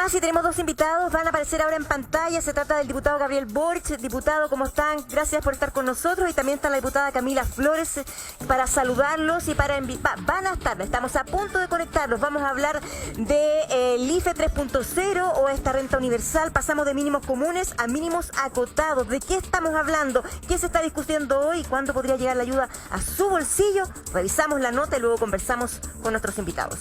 más y tenemos dos invitados, van a aparecer ahora en pantalla. Se trata del diputado Gabriel Boric. Diputado, ¿cómo están? Gracias por estar con nosotros. Y también está la diputada Camila Flores para saludarlos y para van a estar, estamos a punto de conectarlos. Vamos a hablar del IFE 3.0 o esta renta universal. Pasamos de mínimos comunes a mínimos acotados. ¿De qué estamos hablando? ¿Qué se está discutiendo hoy? ¿Cuándo podría llegar la ayuda a su bolsillo? Revisamos la nota y luego conversamos con nuestros invitados.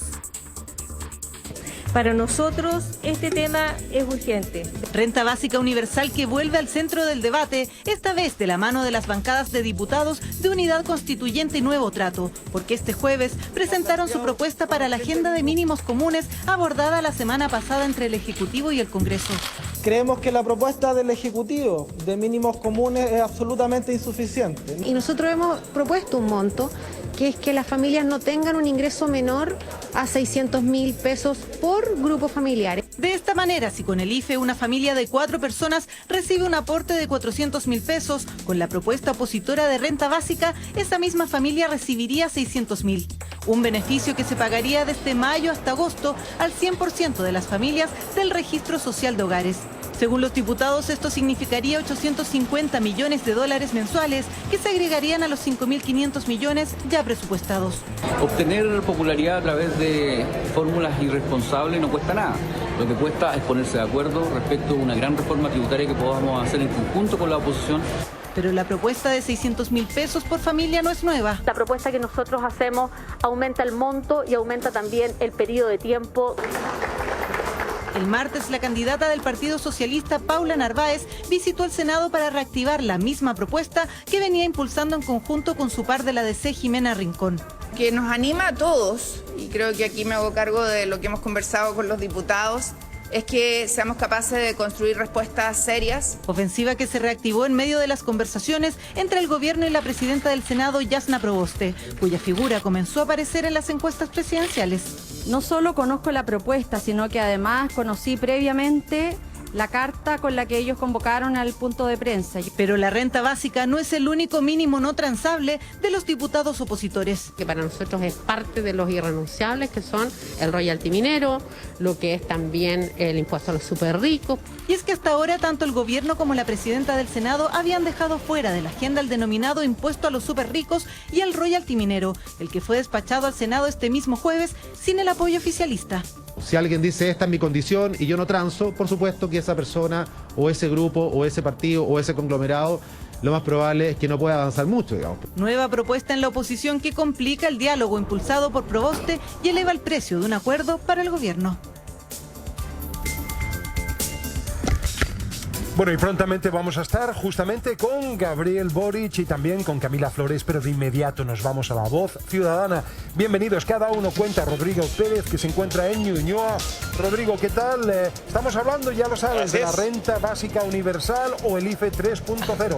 Para nosotros este tema es urgente. Renta básica universal que vuelve al centro del debate, esta vez de la mano de las bancadas de diputados de Unidad Constituyente y Nuevo Trato, porque este jueves presentaron su propuesta para la agenda de mínimos comunes abordada la semana pasada entre el Ejecutivo y el Congreso. Creemos que la propuesta del Ejecutivo de mínimos comunes es absolutamente insuficiente. Y nosotros hemos propuesto un monto, que es que las familias no tengan un ingreso menor a 600.000 pesos por grupo familiar. De esta manera, si con el IFE una familia de 4 personas recibe un aporte de 400.000 pesos, con la propuesta opositora de renta básica, esa misma familia recibiría 600.000. Un beneficio que se pagaría desde mayo hasta agosto al 100% de las familias del Registro Social de Hogares. Según los diputados, esto significaría 850 millones de dólares mensuales que se agregarían a los 5.500 millones ya presupuestados. Obtener popularidad a través de fórmulas irresponsables no cuesta nada. Lo que cuesta es ponerse de acuerdo respecto a una gran reforma tributaria que podamos hacer en conjunto con la oposición. Pero la propuesta de 600.000 pesos por familia no es nueva. La propuesta que nosotros hacemos aumenta el monto y aumenta también el periodo de tiempo. El martes, la candidata del Partido Socialista, Paula Narváez, visitó el Senado para reactivar la misma propuesta que venía impulsando en conjunto con su par de la DC, Jimena Rincón. Que nos anima a todos, y creo que aquí me hago cargo de lo que hemos conversado con los diputados, es que seamos capaces de construir respuestas serias. Ofensiva que se reactivó en medio de las conversaciones entre el gobierno y la presidenta del Senado, Yasna Proboste, cuya figura comenzó a aparecer en las encuestas presidenciales. No solo conozco la propuesta, sino que además conocí previamente la carta con la que ellos convocaron al punto de prensa. Pero la renta básica no es el único mínimo no transable de los diputados opositores. Que para nosotros es parte de los irrenunciables, que son el royalty minero, lo que es también el impuesto a los súper ricos. Y es que hasta ahora tanto el gobierno como la presidenta del Senado habían dejado fuera de la agenda el denominado impuesto a los súper ricos y el royalty minero, el que fue despachado al Senado este mismo jueves sin el apoyo oficialista. Si alguien dice esta es mi condición y yo no transo, por supuesto que esa persona o ese grupo o ese partido o ese conglomerado, lo más probable es que no pueda avanzar mucho, digamos. Nueva propuesta en la oposición que complica el diálogo impulsado por Proboste y eleva el precio de un acuerdo para el gobierno. Bueno, y prontamente vamos a estar justamente con Gabriel Boric y también con Camila Flores, pero de inmediato nos vamos a La Voz Ciudadana. Bienvenidos, cada uno cuenta. Rodrigo Pérez, que se encuentra en Ñuñoa. Rodrigo, ¿qué tal? Estamos hablando, ya lo sabes, de la renta básica universal o el IFE 3.0.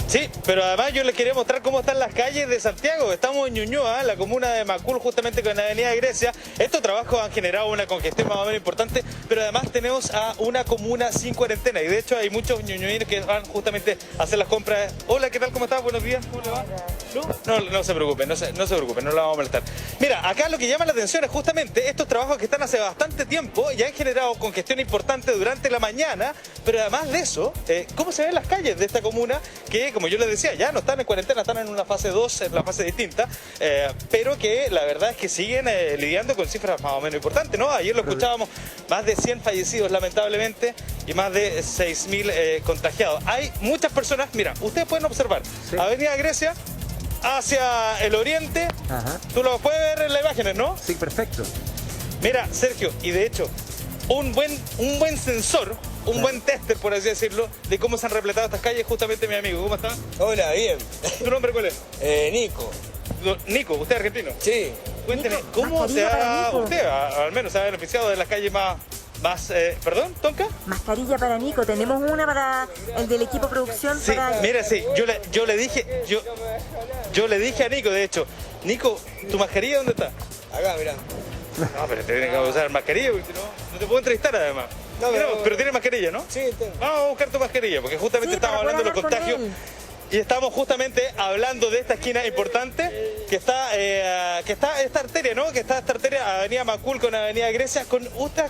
Sí, pero además yo les quería mostrar cómo están las calles de Santiago. Estamos en Ñuñoa, la comuna de Macul, justamente con la avenida Grecia. Estos trabajos han generado una congestión más o menos importante, pero además tenemos a una comuna sin cuarentena. Y de hecho hay muchos ñuñoinos que van justamente a hacer las compras. Hola, ¿qué tal? ¿Cómo estás? Buenos días. ¿Cómo le va? No se preocupen, no se preocupen, no la vamos a molestar. Mira, acá lo que llama la atención es justamente estos trabajos que están hace bastante tiempo y han generado congestión importante durante la mañana, pero además de eso, ¿cómo se ven las calles de esta comuna? Que, como yo les decía, ya no están en cuarentena, están en una fase 2, en la fase distinta, pero que la verdad es que siguen lidiando con cifras más o menos importantes, ¿no? Ayer lo escuchábamos, más de 100 fallecidos lamentablemente y más de 6.000 contagiados. Hay muchas personas, mira, ustedes pueden observar, sí. Avenida Grecia, hacia el oriente. Ajá. Tú lo puedes ver en las imágenes, ¿no? Sí, perfecto. Mira, Sergio, y de hecho, un buen sensor, un buen tester, por así decirlo, de cómo se han repletado estas calles, justamente mi amigo. ¿Cómo está? Hola, bien. ¿Tu nombre cuál es? Nico. Nico, ¿usted es argentino? Sí. Cuénteme, ¿cómo se ha, usted al menos se ha beneficiado de las calles más ¿perdón, Tonka? Mascarilla para Nico, tenemos una para el del equipo producción. Sí, para... mira, sí, yo le dije a Nico, de hecho, Nico, ¿tu mascarilla dónde está? Acá, mirá. No, pero te tienen que usar mascarilla, porque si no te puedo entrevistar además. No, pero tienes mascarilla, ¿no? Sí, tengo. Vamos a buscar tu mascarilla, porque justamente sí, estamos hablando de los contagios. y estamos justamente hablando de esta esquina importante que está esta arteria, ¿no? Que está esta arteria Avenida Macul con Avenida Grecia, con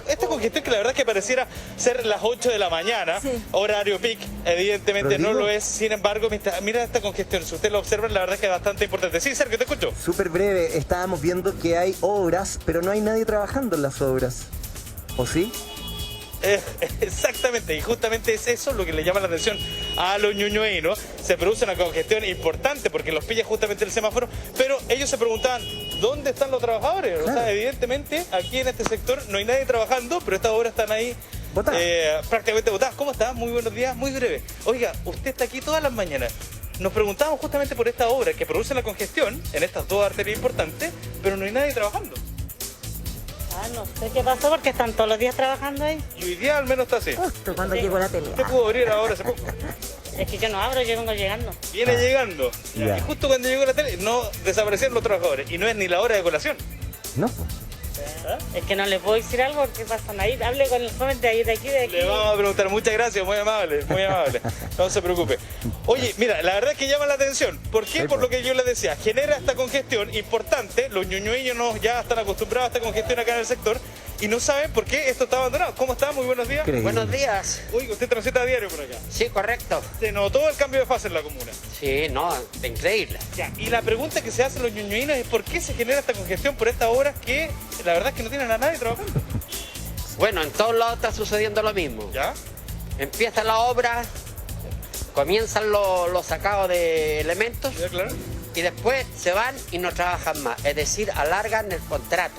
esta congestión que la verdad es que pareciera ser las 8 de la mañana, sí. Horario peak, evidentemente no lo es, sin embargo, mira esta congestión, si usted lo observa, la verdad es que es bastante importante. Sí, Sergio, te escucho. Súper breve, estábamos viendo que hay obras, pero no hay nadie trabajando en las obras, ¿o sí? Exactamente, y justamente es eso lo que le llama la atención a los ñuñoínos. Se produce una congestión importante porque los pilla justamente el semáforo, pero ellos se preguntaban, ¿dónde están los trabajadores? Claro. O sea, evidentemente aquí en este sector no hay nadie trabajando, pero estas obras están ahí prácticamente botadas. ¿Cómo está? Muy buenos días, muy breve. Oiga, usted está aquí todas las mañanas. Nos preguntábamos justamente por esta obra que produce la congestión en estas dos arterias importantes, pero no hay nadie trabajando. No sé qué pasó porque están todos los días trabajando ahí. Y hoy día al menos está así. Justo cuando llegó la tele. ¿Usted pudo abrir ahora hace poco? Es que yo no abro, yo vengo llegando. Viene llegando. Yeah. Y justo cuando llegó la tele, no desaparecieron los trabajadores. Y no es ni la hora de colación. No. Es que no les puedo decir algo porque pasan ahí. Hable con el joven de ahí, de aquí, de aquí. Le vamos a preguntar. Muchas gracias, muy amable, muy amable. No se preocupe. Oye, mira, la verdad es que llama la atención. ¿Por qué? Por lo que yo les decía, genera esta congestión importante. Los ñuñueños ya están acostumbrados a esta congestión acá en el sector y no saben por qué esto está abandonado. ¿Cómo está? Muy buenos días. Buenos días. Uy, usted transita a diario por acá. Sí, correcto. ¿Se notó el cambio de fase en la comuna? Sí, no, increíble. Ya, y la pregunta que se hacen los ñuñuinos es ¿por qué se genera esta congestión por estas obras que la verdad es que no tienen a nadie trabajando? Bueno, en todos lados está sucediendo lo mismo. ¿Ya? Empieza la obra, comienzan los sacados de elementos, ¿ya, claro? Y después se van y no trabajan más. Es decir, alargan el contrato.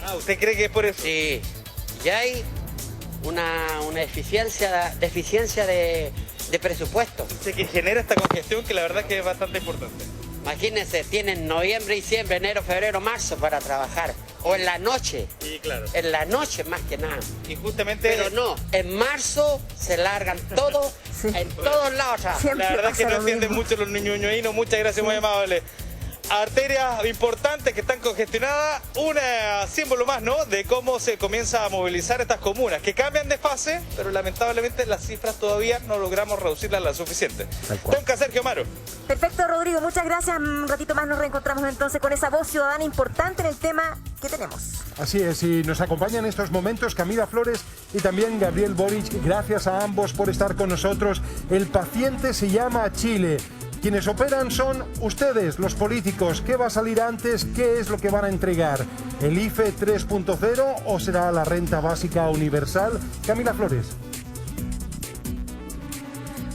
Ah, ¿usted cree que es por eso? Sí. Y hay una deficiencia de presupuesto. Sé que genera esta congestión que la verdad es que es bastante importante. Imagínense, tienen noviembre, diciembre, enero, febrero, marzo para trabajar. O en la noche. Sí, claro. En la noche más que nada. Y justamente... Pero no, en marzo se largan todo, sí. En todos lados. La verdad es que no entienden mucho los ñuñoínos. Muchas gracias, muy amable. Arterias importantes que están congestionadas, un símbolo más, ¿no?, de cómo se comienza a movilizar estas comunas, que cambian de fase, pero lamentablemente las cifras todavía no logramos reducirlas lo suficiente. Tonka, Sergio Amaro. Perfecto, Rodrigo, muchas gracias. Un ratito más nos reencontramos entonces con esa voz ciudadana importante en el tema que tenemos. Así es, y nos acompañan en estos momentos Camila Flores y también Gabriel Boric. Gracias a ambos por estar con nosotros. El paciente se llama Chile. Quienes operan son ustedes, los políticos. ¿Qué va a salir antes? ¿Qué es lo que van a entregar? ¿El IFE 3.0 o será la renta básica universal? Camila Flores.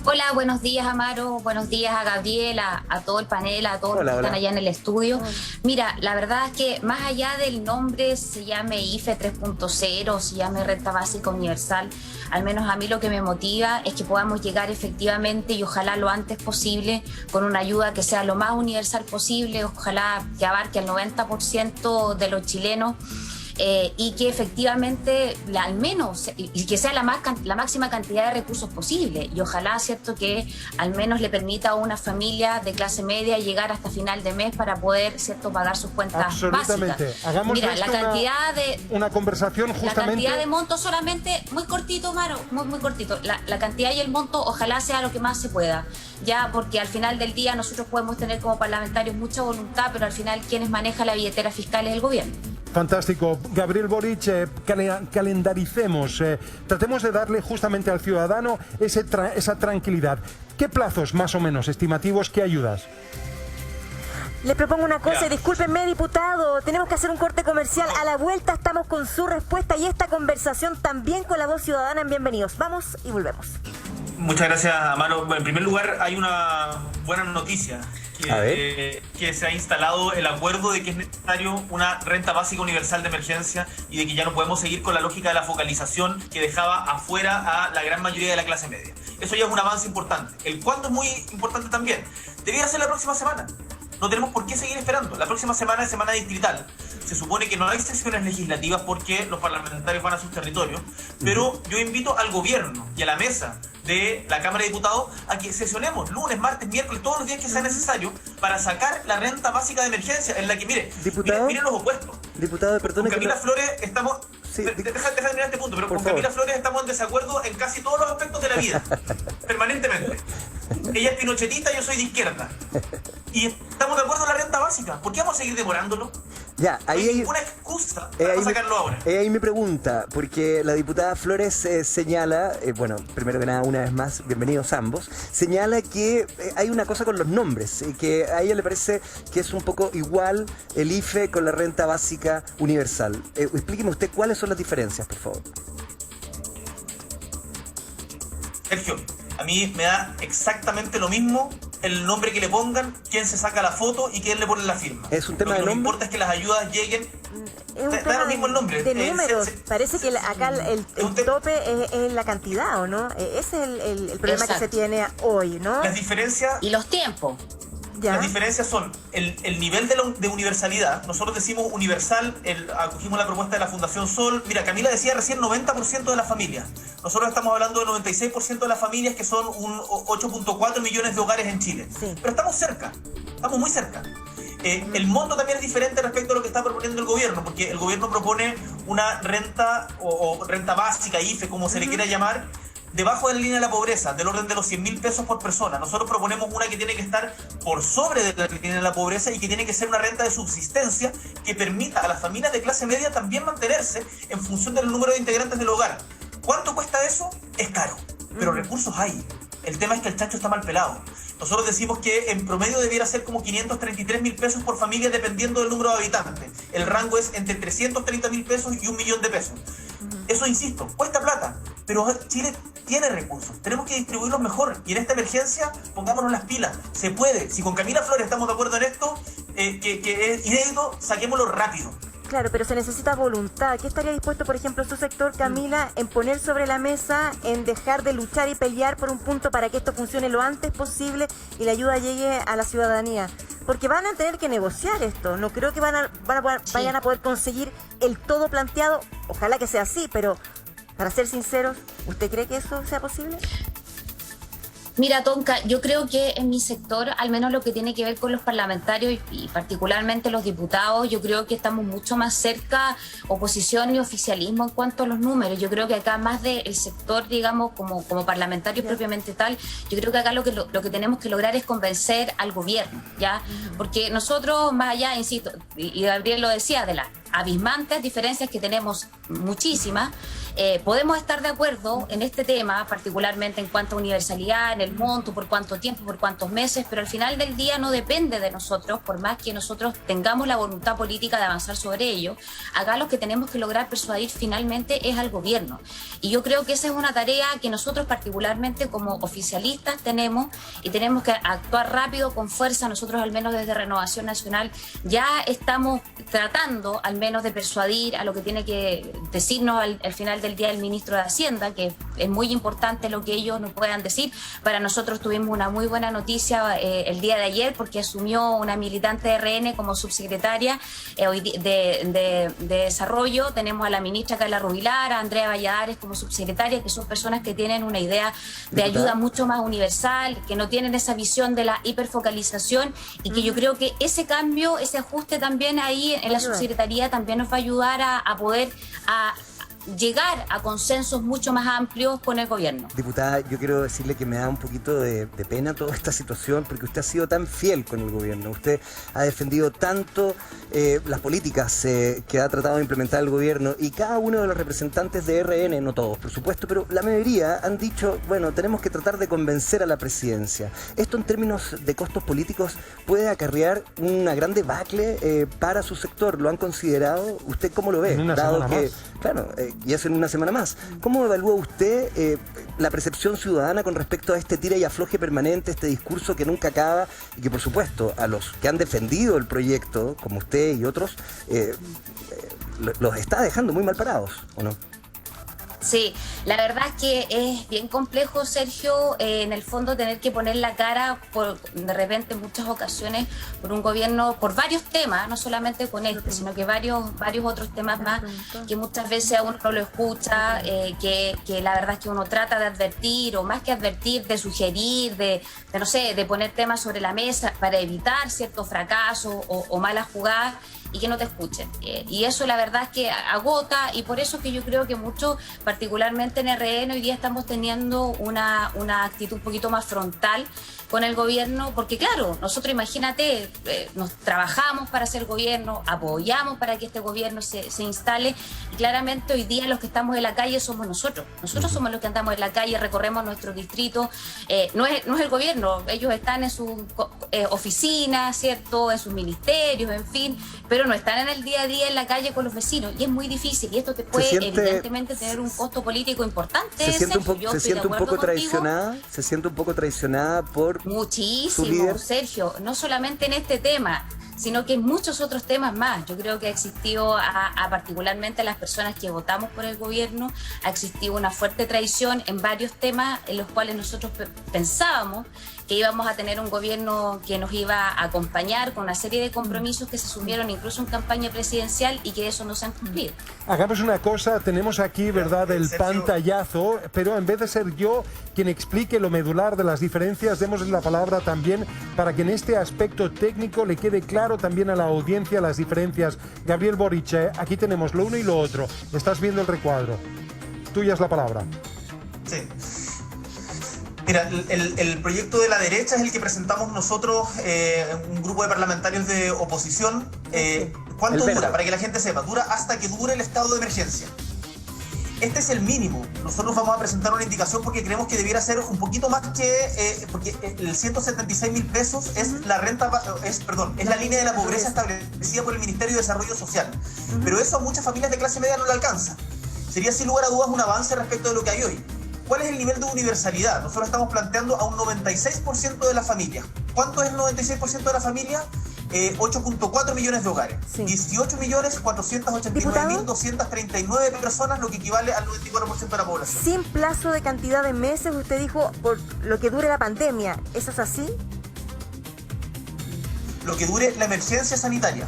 Hola, buenos días, Amaro, buenos días a Gabriel, a todo el panel, a todos los que están allá en el estudio. Mira, la verdad es que más allá del nombre, se llame IFE 3.0, se llame Renta Básica Universal, al menos a mí lo que me motiva es que podamos llegar efectivamente y ojalá lo antes posible con una ayuda que sea lo más universal posible, ojalá que abarque al 90% de los chilenos. Y que efectivamente al menos y que sea la máxima cantidad de recursos posible y ojalá, cierto, que al menos le permita a una familia de clase media llegar hasta final de mes para poder, cierto, pagar sus cuentas básicas. Hagamos Mira, la cantidad una conversación justamente. La cantidad de monto solamente, muy cortito, Maro, muy cortito. La cantidad y el monto ojalá sea lo que más se pueda, ya, porque al final del día nosotros podemos tener como parlamentarios mucha voluntad, pero al final quienes manejan la billetera fiscal es el gobierno. Fantástico. Gabriel Boric, calendaricemos, tratemos de darle justamente al ciudadano esa tranquilidad. ¿Qué plazos más o menos estimativos, qué ayudas? Le propongo una cosa, y discúlpenme, diputado, tenemos que hacer un corte comercial. A la vuelta estamos con su respuesta y esta conversación también con la voz ciudadana en Bienvenidos. Vamos y volvemos. Muchas gracias, Amaro. Bueno, en primer lugar, hay una buena noticia. Que se ha instalado el acuerdo de que es necesario una renta básica universal de emergencia y de que ya no podemos seguir con la lógica de la focalización que dejaba afuera a la gran mayoría de la clase media. Eso ya es un avance importante. El cuándo es muy importante también. Debería ser la próxima semana. No tenemos por qué seguir esperando. La próxima semana es semana distrital. Se supone que no hay sesiones legislativas porque los parlamentarios van a sus territorios, pero yo invito al gobierno y a la mesa de la Cámara de Diputados a que sesionemos lunes, martes, miércoles, todos los días que sea necesario para sacar la renta básica de emergencia, en la que, miren los opuestos. Diputado, perdone. Con Camila Flores estamos... Sí, deja terminar este punto, pero con Camila Flores estamos en desacuerdo en casi todos los aspectos de la vida, permanentemente. Ella es pinochetista, yo soy de izquierda. Y estamos de acuerdo en la renta básica. ¿Por qué vamos a seguir demorándolo? Ya, ahí no hay ninguna excusa para sacarlo ahora. Ahí me pregunta, porque la diputada Flores señala, bueno, primero que nada, una vez más, bienvenidos ambos, señala que hay una cosa con los nombres, que a ella le parece que es un poco igual el IFE con la renta básica universal. Explíqueme usted cuáles son las diferencias, por favor. Sergio, a mí me da exactamente lo mismo el nombre que le pongan, quién se saca la foto y quién le pone la firma. Es un tema de nombre. Lo que nombre. importa es que las ayudas lleguen. Es un da tema lo mismo el nombre. de números. Parece que acá el tope es la cantidad, ¿o no? Ese es el problema que se tiene hoy, ¿no? Las diferencias... Y los tiempos. ¿Ya? Las diferencias son el nivel de universalidad. Nosotros decimos universal, acogimos la propuesta de la Fundación Sol. Mira, Camila decía recién 90% de las familias. Nosotros estamos hablando del 96% de las familias, que son 8.4 millones de hogares en Chile. Sí. Pero estamos cerca, estamos muy cerca. El monto también es diferente respecto a lo que está proponiendo el gobierno, porque el gobierno propone una renta o renta básica, IFE, como se le quiera llamar, debajo de la línea de la pobreza, del orden de los 100.000 pesos por persona. Nosotros proponemos una que tiene que estar por sobre de la línea de la pobreza y que tiene que ser una renta de subsistencia que permita a las familias de clase media también mantenerse en función del número de integrantes del hogar. ¿Cuánto cuesta eso? Es caro, pero recursos hay. El tema es que el chacho está mal pelado. Nosotros decimos que en promedio debiera ser como 533.000 pesos por familia dependiendo del número de habitantes. El rango es entre 330.000 pesos y 1 millón de pesos. Eso, insisto, cuesta plata, pero Chile tiene recursos. Tenemos que distribuirlos mejor. Y en esta emergencia, pongámonos las pilas. Se puede. Si con Camila Flores estamos de acuerdo en esto, que es inédito, saquémoslo rápido. Claro, pero se necesita voluntad. ¿Qué estaría dispuesto, por ejemplo, su sector, Camila, en poner sobre la mesa, en dejar de luchar y pelear por un punto para que esto funcione lo antes posible y la ayuda llegue a la ciudadanía? Porque van a tener que negociar esto. No creo que vayan a poder conseguir el todo planteado. Ojalá que sea así, pero para ser sinceros, ¿usted cree que eso sea posible? Mira, Tonka, yo creo que en mi sector, al menos lo que tiene que ver con los parlamentarios y particularmente los diputados, yo creo que estamos mucho más cerca oposición y oficialismo en cuanto a los números. Yo creo que acá más del sector, digamos, como parlamentarios propiamente tal, yo creo que acá lo que tenemos que lograr es convencer al gobierno, ¿ya? Porque nosotros, más allá, insisto, y Gabriel lo decía, de las abismantes diferencias que tenemos muchísimas, podemos estar de acuerdo en este tema, particularmente en cuanto a universalidad, en el monto, por cuánto tiempo, por cuántos meses, pero al final del día no depende de nosotros, por más que nosotros tengamos la voluntad política de avanzar sobre ello. Acá lo que tenemos que lograr persuadir finalmente es al gobierno. Y yo creo que esa es una tarea que nosotros particularmente como oficialistas tenemos, y tenemos que actuar rápido, con fuerza. Nosotros al menos desde Renovación Nacional ya estamos tratando al menos de persuadir a lo que tiene que decirnos al final del día el ministro de Hacienda, que es muy importante lo que ellos nos puedan decir. Para nosotros tuvimos una muy buena noticia el día de ayer, porque asumió una militante de RN como subsecretaria de Desarrollo. Tenemos a la ministra Carla Rubilar, a Andrea Valladares como subsecretaria, que son personas que tienen una idea de ayuda mucho más universal, que no tienen esa visión de la hiperfocalización, y que yo creo que ese cambio, ese ajuste también ahí en la subsecretaría también nos va a ayudar a poder llegar a consensos mucho más amplios con el gobierno. Diputada, yo quiero decirle que me da un poquito de pena toda esta situación, porque usted ha sido tan fiel con el gobierno, usted ha defendido tanto las políticas que ha tratado de implementar el gobierno, y cada uno de los representantes de RN, no todos por supuesto, pero la mayoría han dicho, bueno, tenemos que tratar de convencer a la presidencia. Esto en términos de costos políticos puede acarrear una gran debacle para su sector. ¿Lo han considerado? ¿Usted cómo lo ve? En una semana más. Claro, y eso en una semana más. ¿Cómo evalúa usted la percepción ciudadana con respecto a este tira y afloje permanente, este discurso que nunca acaba, y que por supuesto a los que han defendido el proyecto, como usted y otros, los está dejando muy mal parados, ¿o no? Sí, la verdad es que es bien complejo, Sergio, en el fondo tener que poner la cara de repente en muchas ocasiones por un gobierno, por varios temas, no solamente con este, sino que varios otros temas más, que muchas veces a uno no lo escucha, que la verdad es que uno trata de advertir, o más que advertir, de sugerir, de no sé, de poner temas sobre la mesa para evitar ciertos fracasos o malas jugadas, y que no te escuchen. Y eso la verdad es que agota, y por eso es que yo creo que muchos, particularmente en RN, hoy día estamos teniendo una actitud un poquito más frontal con el gobierno, porque claro, nosotros imagínate, nos trabajamos para hacer gobierno, apoyamos para que este gobierno se instale, y claramente hoy día los que estamos en la calle somos nosotros somos los que andamos en la calle, recorremos nuestro distrito, no es el gobierno, ellos están en sus oficinas, ¿cierto?, en sus ministerios, en fin, pero no están en el día a día en la calle con los vecinos, y es muy difícil, y esto te puede evidentemente tener un costo político importante. Se siente un poco traicionada por muchísimo, Sergio, no solamente en este tema, sino que en muchos otros temas más. Yo creo que ha existido, particularmente a las personas que votamos por el gobierno, ha existido una fuerte traición en varios temas en los cuales nosotros pensábamos que íbamos a tener un gobierno que nos iba a acompañar con una serie de compromisos que se asumieron incluso en campaña presidencial y que eso no se han cumplido. Hagamos una cosa, tenemos aquí, ¿verdad?, el pantallazo, pero en vez de ser yo quien explique lo medular de las diferencias, démosle la palabra también para que en este aspecto técnico le quede claro también a la audiencia las diferencias. Gabriel Boric, aquí tenemos lo uno y lo otro. Estás viendo el recuadro. Tuya es la palabra. Sí. Mira, el proyecto de la derecha es el que presentamos nosotros, un grupo de parlamentarios de oposición. ¿Cuánto dura? Para que la gente sepa, dura hasta que dure el estado de emergencia. Este es el mínimo. Nosotros vamos a presentar una indicación porque creemos que debiera ser un poquito más que... porque el 176.000 pesos es la renta, es la línea de la pobreza establecida por el Ministerio de Desarrollo Social. Pero eso a muchas familias de clase media no le alcanza. Sería sin lugar a dudas un avance respecto de lo que hay hoy. ¿Cuál es el nivel de universalidad? Nosotros estamos planteando a un 96% de las familias. ¿Cuánto es el 96% de la familia? 8.4 millones de hogares. Sí. 18.489.239 personas, lo que equivale al 94% de la población. Sin plazo de cantidad de meses, usted dijo, por lo que dure la pandemia. ¿Eso es así? Lo que dure la emergencia sanitaria.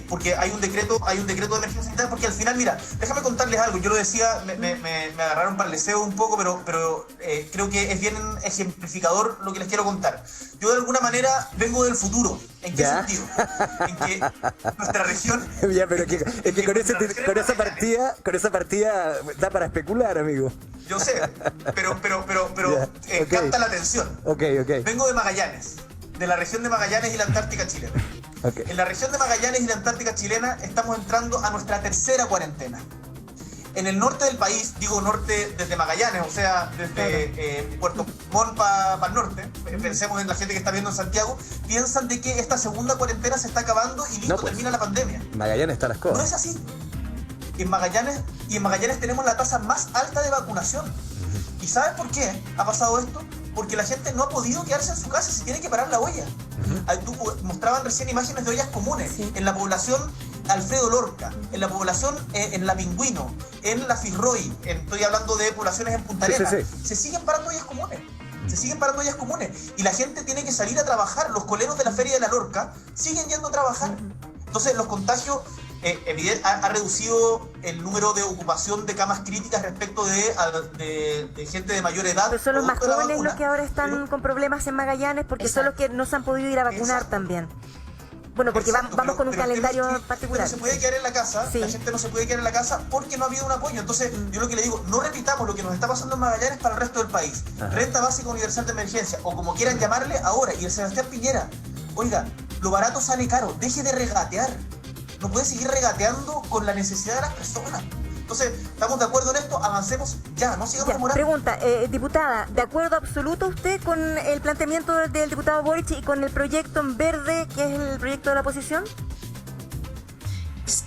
Porque hay un decreto de emergencia sanitaria, porque al final, mira, déjame contarles algo. Yo lo decía, me agarraron para el deseo un poco, pero creo que es bien ejemplificador lo que les quiero contar. Yo de alguna manera vengo del futuro. ¿En qué sentido? En que nuestra región... Ya, pero es que con esa partida da para especular, amigo. Yo sé, pero capta la atención. Vengo de Magallanes, de la región de Magallanes y la Antártica chilena. En la región de Magallanes y la Antártica chilena estamos entrando a nuestra tercera cuarentena. En el norte del país, digo norte desde Magallanes, o sea, desde Puerto Montt para el norte, pensemos en la gente que está viendo en Santiago, piensan de que esta segunda cuarentena se está acabando y listo, termina la pandemia. En Magallanes están las cosas. No es así. En Magallanes tenemos la tasa más alta de vacunación. ¿Y sabes por qué ha pasado esto? Porque la gente no ha podido quedarse en su casa, se tiene que parar la olla. Mostraban recién imágenes de ollas comunes. En la población Alfredo Lorca, en la población en La Pingüino, en La Firroy, estoy hablando de poblaciones en Punta Arenas, se siguen parando ollas comunes. Y la gente tiene que salir a trabajar. Los coleros de la Feria de la Lorca siguen yendo a trabajar. Entonces los contagios ha reducido el número de ocupación de camas críticas respecto de gente de mayor edad. Pero son los más jóvenes los que ahora están con problemas en Magallanes, porque son los que no se han podido ir a vacunar también. Bueno, porque vamos con un calendario particular. No se puede quedar en la casa, la gente no se puede quedar en la casa porque no ha habido un apoyo. Entonces, yo lo que le digo, no repitamos lo que nos está pasando en Magallanes para el resto del país. Renta básica universal de emergencia, o como quieran llamarle ahora. Y el Sebastián Piñera, oiga, lo barato sale caro, deje de regatear. No puede seguir regateando con la necesidad de las personas. Entonces, ¿estamos de acuerdo en esto? Avancemos ya, no sigamos demorando. Pregunta, diputada, ¿de acuerdo absoluto usted con el planteamiento del diputado Boric y con el proyecto en verde, que es el proyecto de la oposición?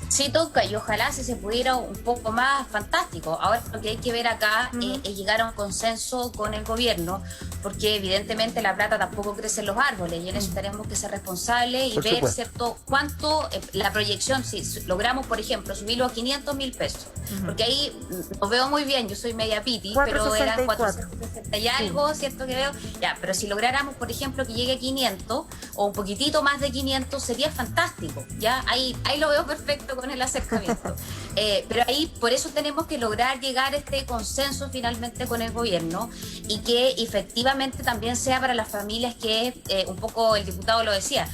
Sí toca, y ojalá si se pudiera un poco más, fantástico. Ahora lo que hay que ver acá es llegar a un consenso con el gobierno, porque evidentemente la plata tampoco crece en los árboles, y en eso tenemos que ser responsables y ver, ¿cierto?, cuánto la proyección, si logramos, por ejemplo, subirlo a 500.000 pesos, porque ahí lo veo muy bien, yo soy media piti, pero eran 460 y algo, ¿cierto?, que veo, ya, pero si lográramos, por ejemplo, que llegue a 500 o un poquitito más de 500, sería fantástico, ya, ahí lo veo perfecto con el acercamiento. Pero ahí, por eso tenemos que lograr llegar a este consenso finalmente con el gobierno, y que efectivamente también sea para las familias, que un poco el diputado lo decía,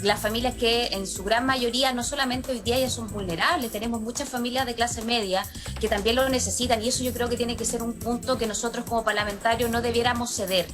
las familias que en su gran mayoría no solamente hoy día ya son vulnerables, tenemos muchas familias de clase media que también lo necesitan, y eso yo creo que tiene que ser un punto que nosotros como parlamentarios no debiéramos ceder.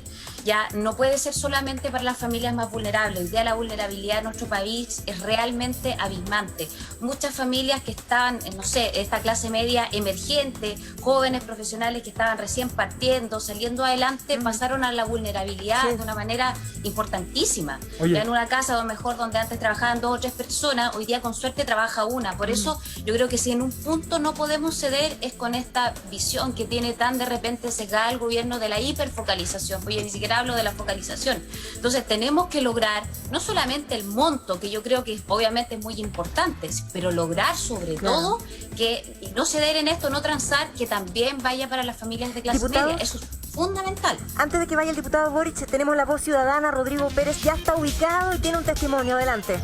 Ya no puede ser solamente para las familias más vulnerables. Hoy día la vulnerabilidad de nuestro país es realmente abismante. Muchas familias que estaban, no sé, esta clase media emergente, jóvenes profesionales que estaban recién partiendo, saliendo adelante, pasaron a la vulnerabilidad de una manera importantísima. Ya en una casa, a lo mejor donde antes trabajaban 2 o 3 personas, hoy día con suerte trabaja una. Por eso yo creo que si en un punto no podemos ceder es con esta visión que tiene tan de repente sesgada el gobierno de la hiperfocalización. Pues yo ni siquiera hablo de la focalización. Entonces tenemos que lograr no solamente el monto, que yo creo que obviamente es muy importante, pero lograr sobre todo que no ceder en esto, no transar, que también vaya para las familias de clase media. Eso es fundamental. Antes de que vaya el diputado Boric, tenemos la voz ciudadana. Rodrigo Pérez ya está ubicado y tiene un testimonio. Adelante.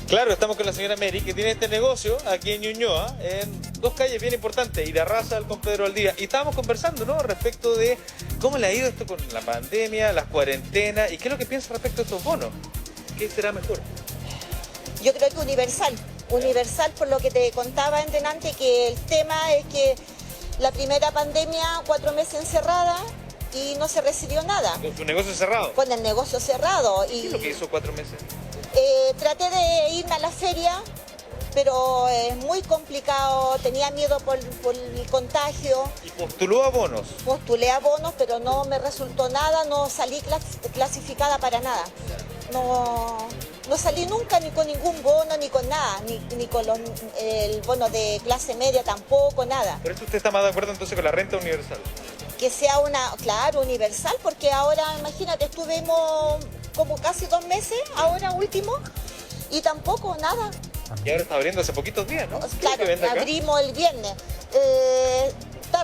Claro, estamos con la señora Mary, que tiene este negocio aquí en Ñuñoa, en 2 calles bien importantes, Irarrázaval con Pedro Aldía. Y estábamos conversando, ¿no?, respecto de cómo le ha ido esto con la pandemia, las cuarentenas, y qué es lo que piensa respecto a estos bonos. ¿Qué será mejor? Yo creo que universal. Universal, por lo que te contaba en delante, que el tema es que la primera pandemia, 4 meses encerrada y no se recibió nada. ¿Con su negocio cerrado? Con el negocio cerrado. ¿Qué es lo que hizo 4 meses? Traté de irme a la feria, pero es muy complicado, tenía miedo por el contagio. ¿Y postuló a bonos? Postulé a bonos, pero no me resultó nada, no salí clasificada para nada. No salí nunca ni con ningún bono, ni con nada, ni con el bono de clase media tampoco, nada. ¿Pero usted está más de acuerdo entonces con la renta universal? Que sea claro, universal, porque ahora, imagínate, estuvimos como casi 2 meses, ahora último, y tampoco nada. Y ahora está abriendo hace poquitos días, ¿no? Claro, abrimos el viernes.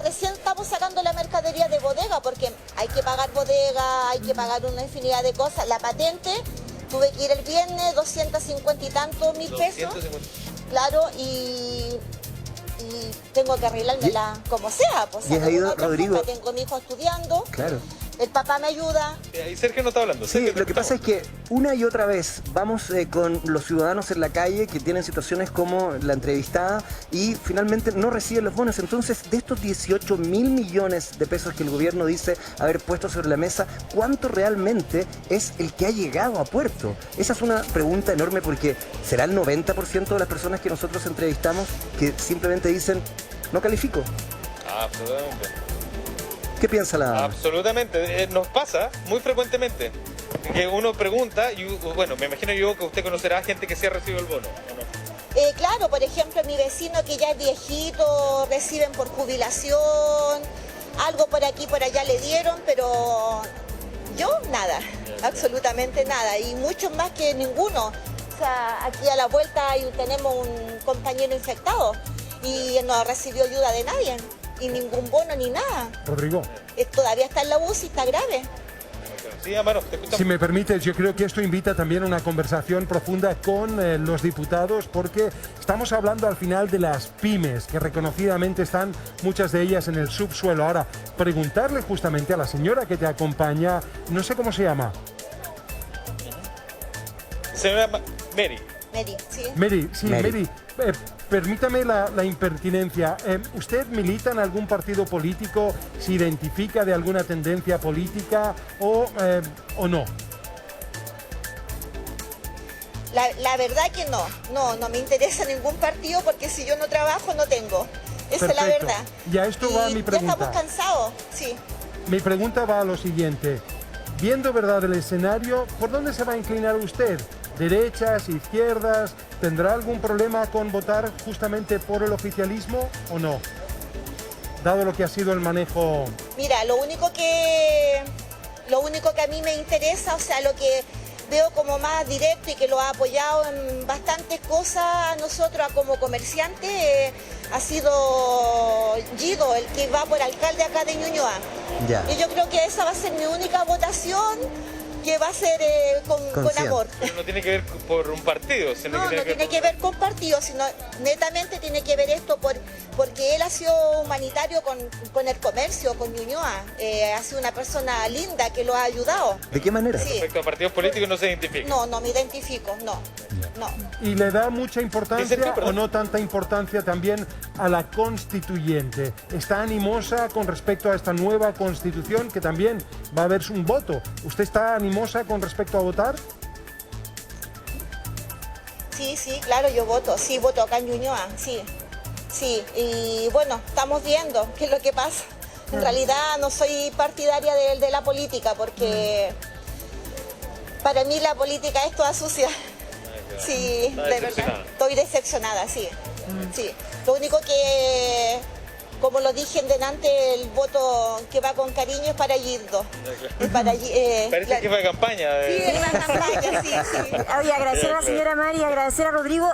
Recién estamos sacando la mercadería de bodega, porque hay que pagar bodega, hay que pagar una infinidad de cosas. La patente, tuve que ir el viernes, 250 y tantos mil pesos. 250. Claro, y tengo que arreglármela como sea. Pues, ¿Y has ido, Rodrigo? Tengo mi hijo estudiando. Claro. El papá me ayuda. Y Sergio no está hablando. Sí, lo que pasa es que una y otra vez vamos con los ciudadanos en la calle que tienen situaciones como la entrevistada y finalmente no reciben los bonos. Entonces, de estos 18.000 millones de pesos que el gobierno dice haber puesto sobre la mesa, ¿cuánto realmente es el que ha llegado a puerto? Esa es una pregunta enorme, porque ¿será el 90% de las personas que nosotros entrevistamos que simplemente dicen no califico? Absolutamente. ¿Qué piensa la...? Absolutamente, nos pasa muy frecuentemente que uno pregunta, y bueno, me imagino yo que usted conocerá gente que sí ha recibido el bono, ¿o no? Claro, por ejemplo, mi vecino que ya es viejito, reciben por jubilación, algo por aquí, por allá le dieron, pero yo nada, absolutamente nada, y muchos más que ninguno. O sea, aquí a la vuelta tenemos un compañero infectado y no recibió ayuda de nadie. Y ningún bono ni nada. Rodrigo. Todavía está en la UCI, está grave. Sí, Amaro, te escuchamos. Si me permites, yo creo que esto invita también a una conversación profunda con los diputados, porque estamos hablando al final de las pymes, que reconocidamente están muchas de ellas en el subsuelo. Ahora, preguntarle justamente a la señora que te acompaña, no sé cómo se llama. Señora Mary. Mary, sí. Mary, sí, Mary. Permítame la impertinencia. ¿Usted milita en algún partido político? ¿Se identifica de alguna tendencia política o no? La verdad que no me interesa ningún partido, porque si yo no trabajo no tengo. Esa es la verdad. Ya esto va a mi pregunta. Ya estamos cansados, sí. Mi pregunta va a lo siguiente. Viendo verdad el escenario, ¿por dónde se va a inclinar usted? ¿Derechas, izquierdas? ¿Tendrá algún problema con votar justamente por el oficialismo o no? Dado lo que ha sido el manejo... Mira, lo único que a mí me interesa, o sea, lo que veo como más directo y que lo ha apoyado en bastantes cosas a nosotros como comerciantes, ha sido Guido, el que va por alcalde acá de Ñuñoa. Ya. Y yo creo que esa va a ser mi única votación, que va a ser con amor. Pero no tiene que ver por un partido, sino No, que no tiene que ver con partidos, sino netamente tiene que ver esto porque él ha sido humanitario con el comercio, con Ñuñoa. Ha sido una persona linda que lo ha ayudado. ¿De qué manera? Sí. Respecto a partidos políticos no se identifica. No me identifico, no. ¿Y le da mucha importancia o no tanta importancia también a la constituyente? ¿Está animosa con respecto a esta nueva constitución que también va a haber un voto? ¿Usted está animosa con respecto a votar? Sí, claro, yo voto. Sí, voto acá en Ñuñoa, sí. Y bueno, estamos viendo qué es lo que pasa. En realidad no soy partidaria de la política porque para mí la política es toda sucia. Sí, de verdad. Estoy decepcionada, sí. Lo único que, como lo dije en delante, el voto que va con cariño es para Gildo. Parece que fue campaña. Sí, es la campaña, sí. Oye, agradecer a la señora Mari, agradecer a Rodrigo.